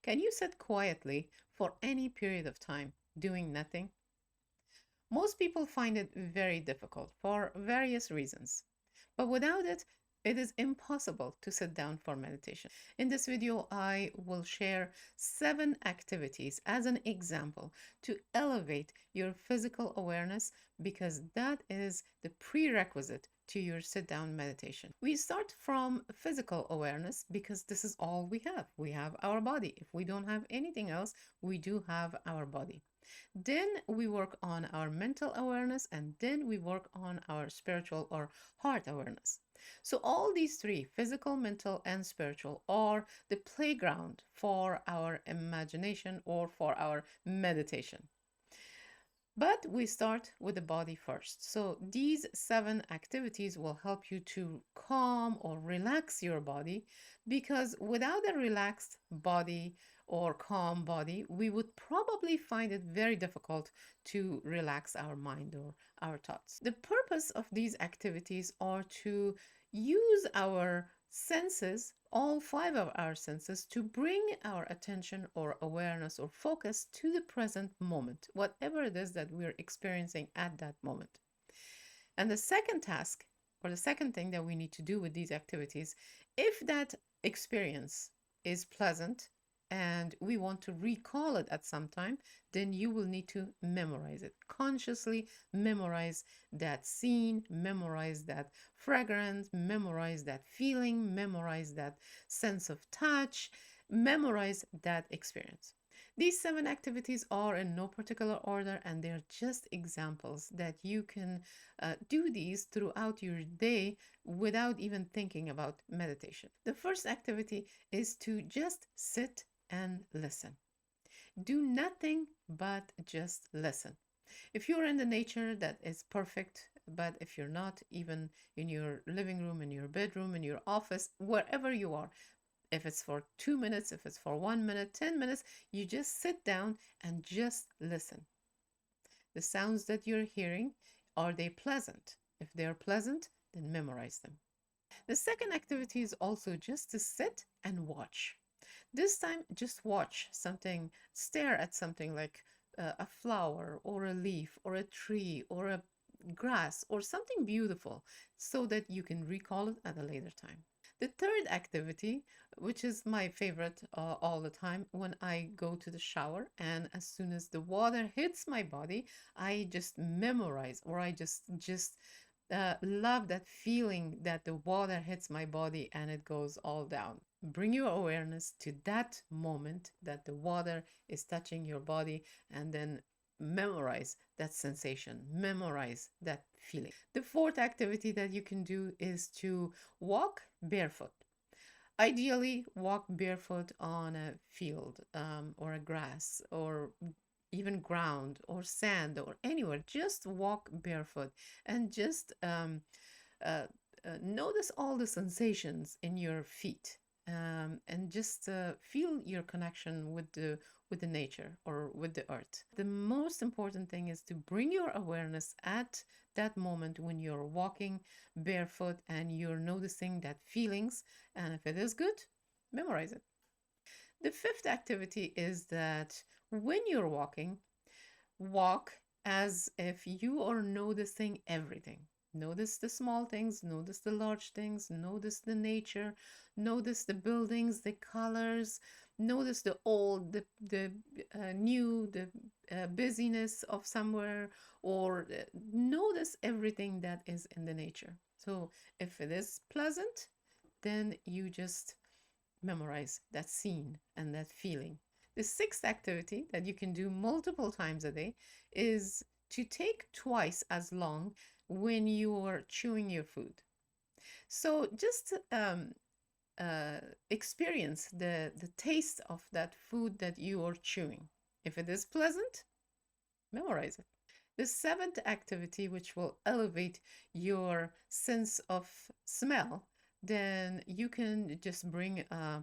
Can you sit quietly for any period of time doing nothing? Most people find it very difficult for various reasons, but without it, it is impossible to sit down for meditation. In this video, I will share 7 activities as an example to elevate your physical awareness because that is the prerequisite to your sit down meditation. We start from physical awareness because this is all we have. We have our body. If we don't have anything else, we do have our body. Then we work on our mental awareness, and then we work on our spiritual or heart awareness. So, all these three physical, mental, and spiritual are the playground for our imagination or for our meditation. But we start with the body first. So these 7 activities will help you to calm or relax your body because without a relaxed body or calm body, we would probably find it very difficult to relax our mind or our thoughts. The purpose of these activities are to use our senses, all 5 of our senses, to bring our attention or awareness or focus to the present moment, whatever it is that we're experiencing at that moment. And the second task, or the second thing that we need to do with these activities, if that experience is pleasant and we want to recall it at some time, then you will need to memorize it. Consciously memorize that scene, memorize that fragrance, memorize that feeling, memorize that sense of touch, memorize that experience. These 7 activities are in no particular order, and they're just examples that you can do these throughout your day without even thinking about meditation. The first activity is to just sit and listen. Do nothing but just listen. If you're in the nature, that is perfect. But if you're not, even in your living room, in your bedroom, in your office, wherever you are, if it's for 2 minutes, if it's for 1 minute, 10 minutes, you just sit down and just listen. The sounds that you're hearing, are they pleasant? If they're pleasant, then memorize them. The second activity is also just to sit and watch. This time, just watch something, stare at something like a flower or a leaf or a tree or a grass or something beautiful so that you can recall it at a later time. The third activity, which is my favorite all the time, when I go to the shower and as soon as the water hits my body, I just memorize or I just love that feeling that the water hits my body and it goes all down. Bring your awareness to that moment that the water is touching your body and then memorize that sensation, memorize that feeling. The fourth activity that you can do is to walk barefoot. Ideally, walk barefoot on a field or a grass or even ground or sand or anywhere. Just walk barefoot and just uh, notice all the sensations in your feet and just feel your connection with the nature or with the earth. The most important thing is to bring your awareness at that moment when you're walking barefoot and you're noticing that feelings, and if it is good, memorize it. The fifth activity is that when you're walking, walk as if you are noticing everything. Notice the small things, notice the large things, notice the nature, notice the buildings, the colors, notice the old, the new, the busyness of somewhere, or notice everything that is in the nature. So if it is pleasant, then you just memorize that scene and that feeling. The sixth activity that you can do multiple times a day is to take twice as long when you're chewing your food. So just experience the taste of that food that you are chewing. If it is pleasant, memorize it. The seventh activity, which will elevate your sense of smell, then you can just bring a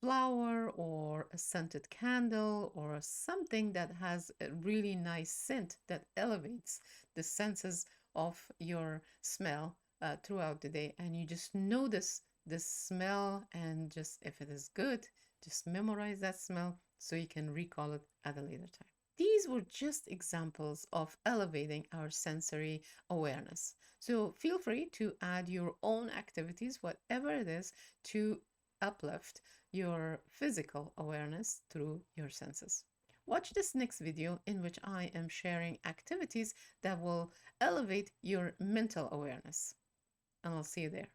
flower or a scented candle or something that has a really nice scent that elevates the senses of your smell throughout the day. And you just notice the smell, and just if it is good, Just memorize that smell so you can recall it at a later time. These were just examples of elevating our sensory awareness. So feel free to add your own activities, whatever it is, to uplift your physical awareness through your senses. Watch this next video in which I am sharing activities that will elevate your mental awareness. And I'll see you there.